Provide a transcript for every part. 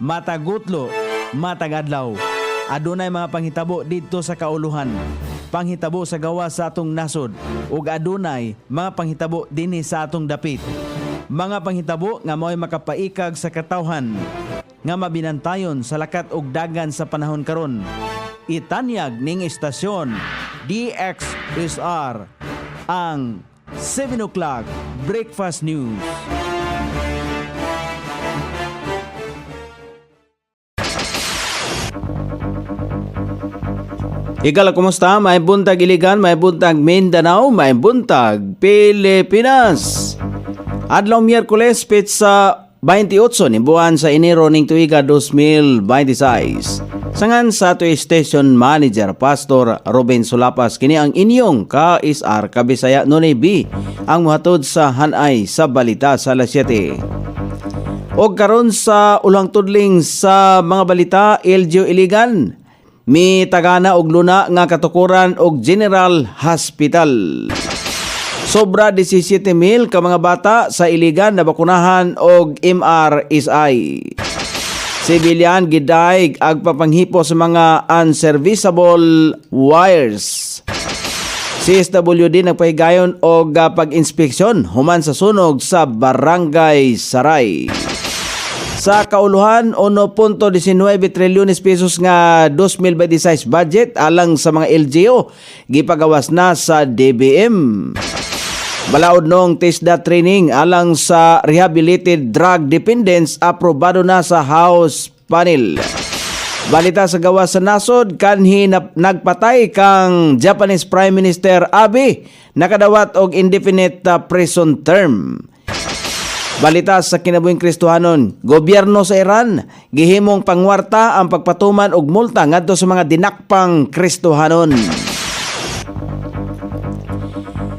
matagutlo, matagadlaw. Adunay mga panghitabo didto sa kauluhan. Panghitabo sa gawa sa atong nasod ug adunay mga panghitabo dinhi sa atong dapit. Mga panghitabo nga mao'y makapaikag sa katawhan nga mabinantayon sa lakat ug dagan sa panahon karon. Itanyag ning istasyon DXSR ang 7 o'clock Breakfast News. Ikala, kumusta? May buntag Iligan, may buntag Mindanao, may buntag Pilipinas. Adlaw Miyerkules, petsa 28 ni buwan sa Enero ning tuiga 2026. Sangan sa ato station manager Pastor Ruben Sulapas, kini ang inyong ka-SR Kabisaya Nonay B ang muhatod sa hanay sa balita sa alas 7. Og karon sa ulang tudling sa mga balita, LGU Iligan mi tagana og luna nga katukuran og General Hospital. Sobra 17,000 ka mga bata sa Iligan na bakunahan og MRSI. Civilian gidaig ag papanghipo sa mga unserviceable wires. CSWD nagpahigayon og pag-inspeksyon human sa sunog sa Barangay Saray. Sa kauluhan, 1.19 trilyones pesos nga 2026 budget alang sa mga LGU gipagawas na sa DBM. Balaod nung TISDA training alang sa rehabilitated drug dependents aprobado na sa House panel. Balita sa gawas sa nasod, kanhi nagpatay kang Japanese Prime Minister Abe nakadawat og indefinite prison term. Balita sa kinabuhing Kristohanon, gobyerno sa Iran gihimong pangwarta ang pagpatuman og multa ngadto sa mga dinakpang Kristohanon.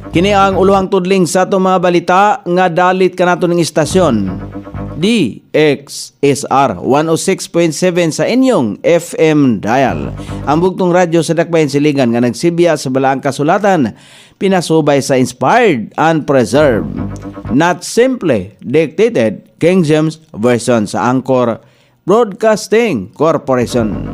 Kini ang uluhang tudling sa atong mga balita nga dalit kanato ning istasyon DXSR 106.7 sa inyong FM dial. Ang bugtong radyo sa Dakbayan Siligan nga nagsibya sa balaang kasulatan, pinasubay sa inspired and preserved, not simply dictated King James Version sa Anchor Broadcasting Corporation.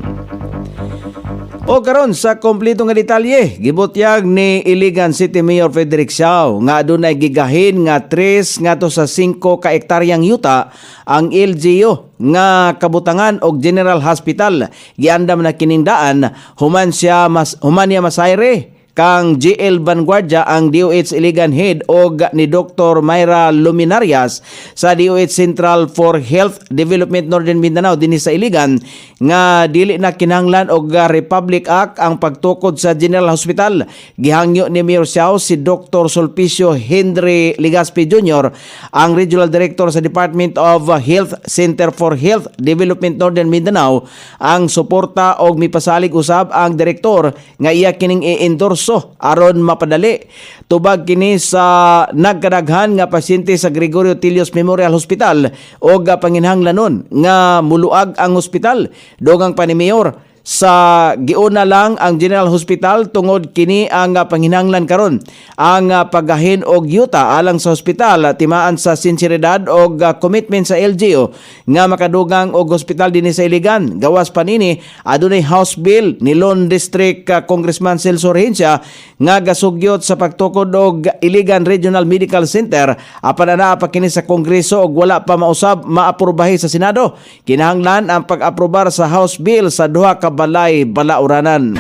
O karon sa kompleto nga detalye, gibutyag ni Iligan City Mayor Frederick Siao nga adunay gigahin nga 3 ngadto sa 5 ka hektaryang yuta ang LGU nga kabutangan og General Hospital. Giandam na kining daan human niya masayre kang GL Vanguardia ang DOH Iligan Head og ni Dr. Myra Luminarias sa DOH Central for Health Development Northern Mindanao dinhi sa Iligan nga dili na kinahanglan og Republic Act ang pagtukod sa General Hospital. Gihangyo ni Mayor Siao si Dr. Sulpicio Henry Ligaspi Jr., ang Regional Director sa Department of Health Center for Health Development Northern Mindanao ang suporta og mipasalig usab ang direktor nga iya kining i-endorse aron mapadali. Tubag kini sa nagkadaghan nga pasyente sa Gregorio Tilios Memorial Hospital o panginhanglanon nga muluag ang hospital. Dogang pa ni Mayor, sa giuna lang ang General Hospital tungod kini ang panghinanglan karon ang paggahin og yuta alang sa hospital timaan sa sinseridad og commitment sa LGU nga makadugang og hospital dinhi sa Iligan. Gawas pa nini adunay House Bill ni Lone District Congressman Celso Rehencia nga gasugyot sa pagtukod og Iligan Regional Medical Center apan ana pa kini sa Kongreso og wala pa mausab maaprubahi sa Senado. Kinahanglan ang pag-aprobar sa House Bill sa duha ka balay balauranan.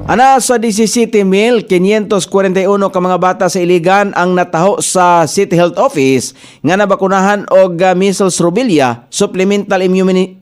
Ana sa 17,541 ka mga bata sa Iligan ang nataho sa City Health Office nga nabakunahan og measles rubella supplemental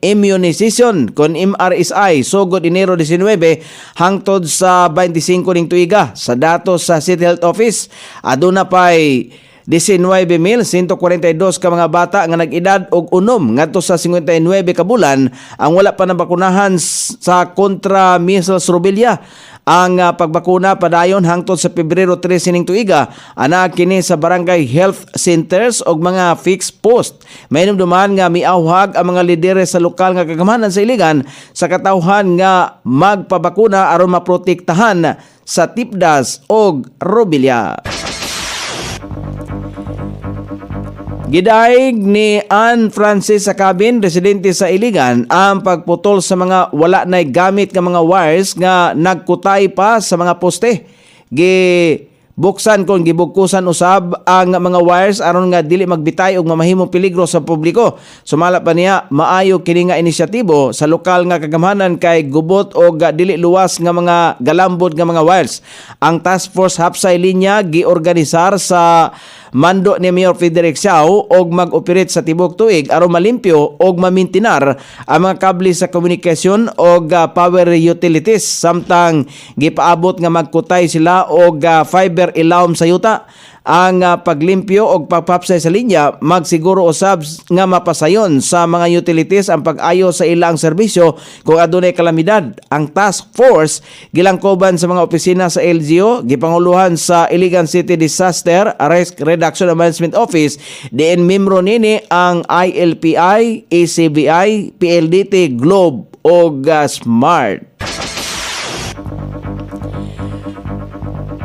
immunization kon MRSI sugod Enero 19 hangtod sa 25 ning tuiga. Sa datos sa City Health Office, aduna pay 19,142 ka mga bata nga nag-edad og unom ngadto sa 59 ka bulan ang wala pa nabakunahan sa kontra measles rubella. Ang pagbakuna padayon hangtod sa Pebrero 13 ning tuiga ana kini sa barangay health centers og mga fixed post. Mainumduman nga miawhag ang mga lidere sa lokal nga kagamanan sa Iligan sa katawhan nga magpabakuna aron maprotektahan sa tipdas og rubella. Gidaig ni Ann Francis Acabin, residente sa Iligan, ang pagputol sa mga wala na gamit nga mga wires nga nagkutay pa sa mga poste. Buksan kung gibugkusan usab ang mga wires aron nga dili magbitay og mamahimong peligro sa publiko. Sumala pa niya, maayo kini nga inisyatibo sa lokal nga kagamhanan kay gubot og dili luwas nga mga galambod nga mga wires. Ang Task Force Hapsay Linya giorganisar sa mando ni Mayor Frederick Siao og mag-operate sa tibok tuig aron malimpyo og mamintinar ang mga kable sa komunikasyon og power utilities samtang gipaabot nga magkutay sila og fiber ilawom sa yuta. Ang paglimpyo og pagpapsay sa linya magsiguro usab nga mapasayon sa mga utilities ang pag-ayo sa ilang serbisyo kung adunay kalamidad. Ang task force gilangkoban sa mga opisina sa LGU, gipanguluhan sa Iligan City Disaster Risk Reduction and Management Office. Diin membro nini ang ILPI, ACBI, PLDT, Globe ug Smart.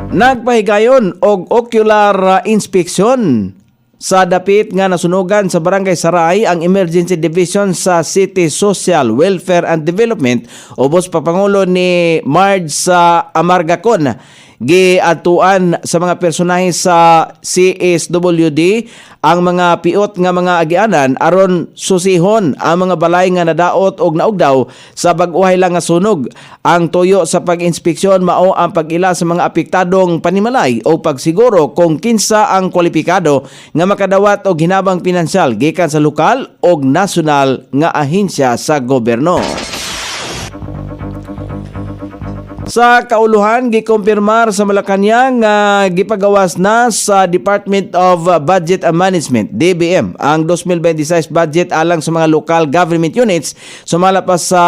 Nagpahigayon og ocular inspection sa dapit nga nasunugan sa Barangay Saray ang Emergency Division sa City Social, Welfare and Development ubos pa pangulo ni Marge sa Amargacon. Giatuan sa mga personahe sa CSWD ang mga piot nga mga agianan aron susihon ang mga balay nga nadaot og naugdaw sa bag-uhay lang nga sunog. Ang tuyo sa pag-inspeksyon mao ang pag-ila sa mga apektadong panimalay o pagsiguro kung kinsa ang kwalipikado nga makadawat og hinabang pinansyal gikan sa lokal og nasyonal nga ahensya sa gobyerno. Sa kauluhan, gikumpirmar sa Malacañang nga gipagawas na sa Department of Budget and Management, DBM, ang 2026 budget alang sa mga local government units. Sumala pa sa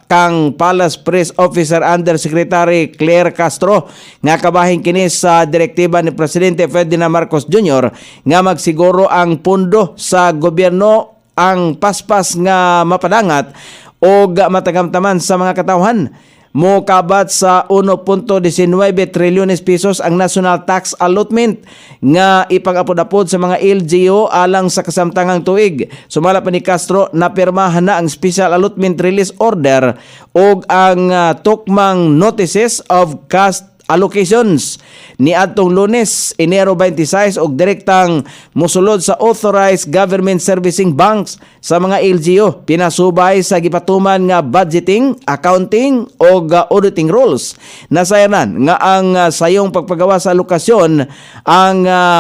kang Palace Press Officer Undersecretary Claire Castro nga kabahin kini sa direktiba ni Presidente Ferdinand Marcos Jr. nga magsiguro ang pundo sa gobyerno ang paspas nga mapadangat o matagamtaman sa mga katawhan. Mokabat sa 1.19 trilyones pesos ang national tax allotment nga ipag-apod-apod sa mga LGU alang sa kasamtangang tuig. Sumala pa ni Castro na pirmahan na ang special allotment release order o ang tukmang notices of cash allocations ni adtong Lunes, Enero 26 og direktang mosulod sa authorized government servicing banks sa mga LGU pinasubay sa gipatuman nga budgeting, accounting og auditing rules. Nasayanan nga ang sayong pagpagawa sa alokasyon ang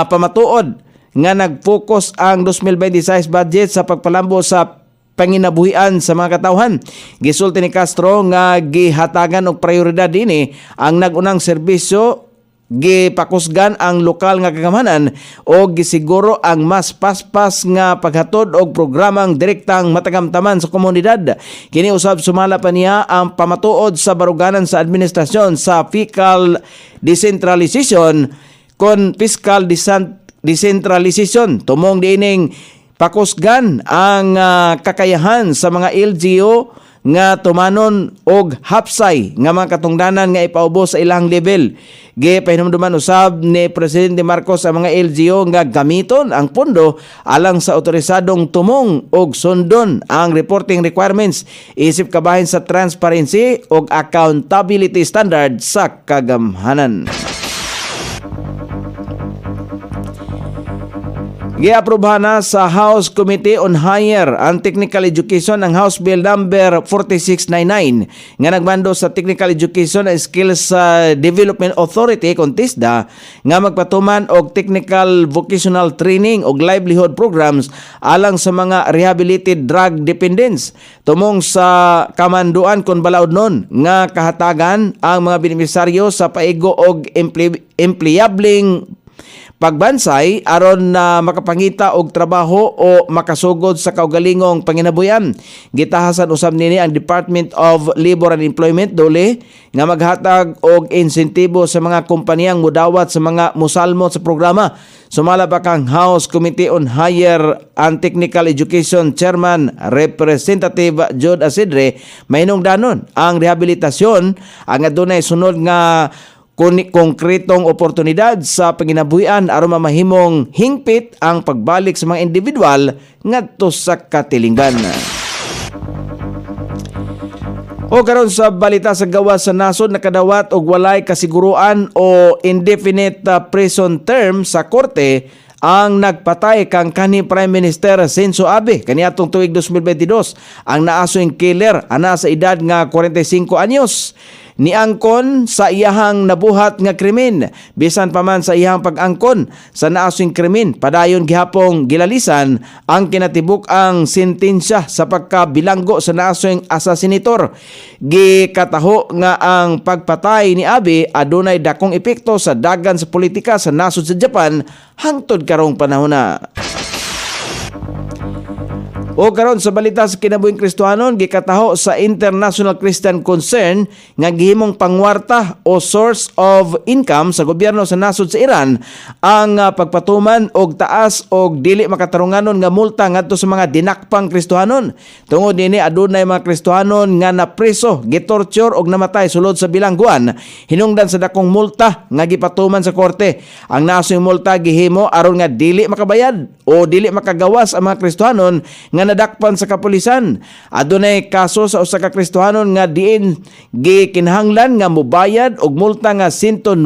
pamatuod nga nag-focus ang 2026 budget sa pagpalambo sa panginabuhian sa mga katawhan. Gisulti ni Castro nga gihatagan og prioridad dinhi ang nagunang serbisyo, gipakusgan ang lokal nga kagamhanan o gisiguro ang mas paspas nga paghatod og programang direktang matagamtaman sa komunidad. Kini usab sumala pa niya ang pamatuod sa baruganan sa administrasyon sa fiscal decentralization kon fiscal decentralization tumong diining pakusgan ang kakayahan sa mga LGU nga tumanon og hapsay nga mga katungdanan nga ipaubos sa ilang level. Gipahinumduman usab ni Presidente Marcos ang mga LGU nga gamiton ang pondo alang sa otorisadong tumong og sundon ang reporting requirements isip kabahin sa transparency og accountability standard sa kagamhanan. Giaprobahan na sa House Committee on Higher and Technical Education ang House Bill number 4699 nga nagmando sa Technical Education and Skills Development Authority kon TISDA nga magpatuman og technical vocational training og livelihood programs alang sa mga rehabilitated drug dependents. Tumong sa kamanduan kon balaod nun nga kahatagan ang mga benepisaryo sa paigo og employabling pagbansay aron na makapangita og trabaho o makasugod sa kaugalingong panginabuyan. Gitahasan usab nini ang Department of Labor and Employment dole nga maghatag og insentibo sa mga kompaniyang mudawat sa mga musalmo sa programa. Sumala pa kang House Committee on Higher and Technical Education Chairman Representative Jude Asidre, mahinungdanon ang rehabilitasyon ang adunay sunod nga konkretong oportunidad sa panginabuhian aron mamahimong hingpit ang pagbalik sa mga individual ngadto sa katilingban. O karon sa balita sa gawas sa nasod, nakadawat og walay kasiguruan o indefinite prison term sa korte ang nagpatay kang kanhi Prime Minister Shinzo Abe kaniadtong tuig 2022. Ang naasoing killer ana sa edad nga 45 anyos. Niangkon sa iyahang nabuhat nga krimen, bisan pa man sa iyahang pag-angkon sa naaswing krimen, padayon gihapong gilalisan ang kinatibuk-ang sentensya sa pagkabilanggo sa naaswing asasinator. Gikataho nga ang pagpatay ni Abe adunay dakong epekto sa dagan sa politika sa nasod sa Japan hangtod karong panahona. O karon sa balita sa kinabuhing Kristohanon, gikataho sa International Christian Concern nga gihimong pangwarta o source of income sa gobyerno sa nasod sa Iran ang pagpatuman og taas og dili makatarunganon nga multa ngadto sa mga dinakpang Kristohanon. Tungod dinhi adunay mga Kristohanon nga napreso, gitorture og namatay sulod sa bilangguan hinungdan sa dakong multa nga gipatuman sa korte. Ang nasong multa gihimo aron nga dili makabayad o dili makagawas ang mga Kristohanon nga nadakpan sa kapulisan. Adunay kaso sa usa ka Kristohanon nga diin gikinahanglan nga mobayad og multa nga $109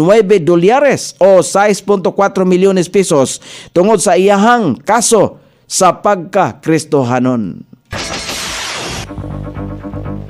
o 6.4 milyones pesos tungod sa iyahang kaso sa pagka-Kristohanon.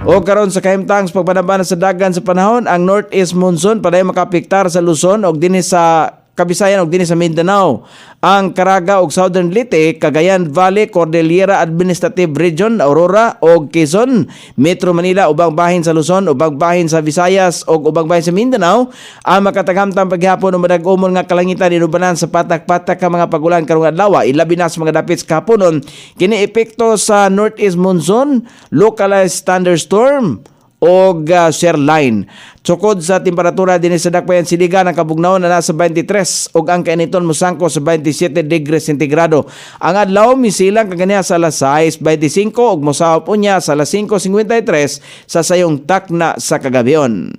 O karon sa kahimtang sa pagbanabana sa dagan sa panahon, ang northeast monsoon paday makapiktar sa Luzon og dinhi sa Kabisayan og dinhi sa Mindanao. Ang Caraga ug Southern Leyte, Cagayan Valley, Cordillera Administrative Region, Aurora ug Quezon, Metro Manila, ubang bahin sa Luzon, ubang bahin sa Visayas ug ubang bahin sa Mindanao ang makataghamtang paghapon ng madag-umon nga kalangitan inubanan sa patak-patak ka mga pagulan karong adlaw, ilabi na sa mga dapit sa kahaponon. Kini epekto sa northeast monsoon, localized thunderstorm og shear line. Sukod sa temperatura din sa dakbayan siligan, ang kabugnawon na nasa 23 ug ang kainiton mosangko sa 27 degrees centigrado. Ang adlaw misilang kaganiya sa alas 6:25 ug mosahop unya sa alas 5:53 sa sayong takna sa kagabion.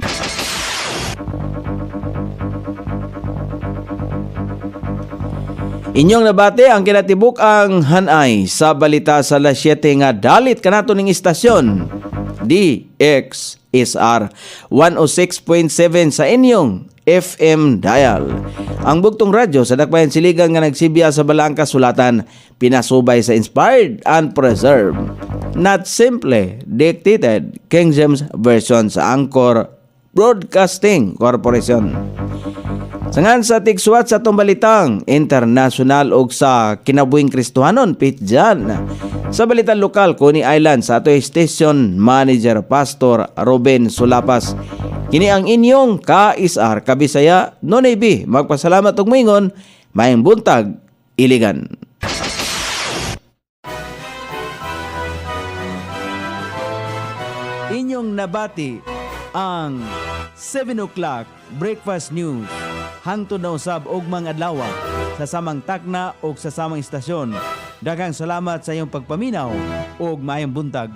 Inyong nabate ang kinatibuk ang hanay sa balita sa alas 7 nga dalit kanato ning istasyon DXSR 106.7 sa inyong FM dial. Ang bugtong radyo sa dakbayan siligan nga nagsibya sa balaang kasulatan, pinasubay sa inspired and preserved, not simply dictated King James Version sa Anchor Broadcasting Corporation. Sangan sa tigsuwat sa itong balitang international o sa kinabuhing Kristohanon, pitjan. Sa balitang lokal, Coney Island, sa ato'y station manager Pastor Ruben Sulapas. Kini ang inyong KSR Kabisaya, Nonay B. Magpasalamat og moingon, mayang buntag, Iligan. Inyong nabati ang 7 o'clock breakfast news hangtod na usab og mga adlaw sa samang takna o sa samang istasyon. Daghang salamat sa iyong pagpaminaw ug maayong buntag.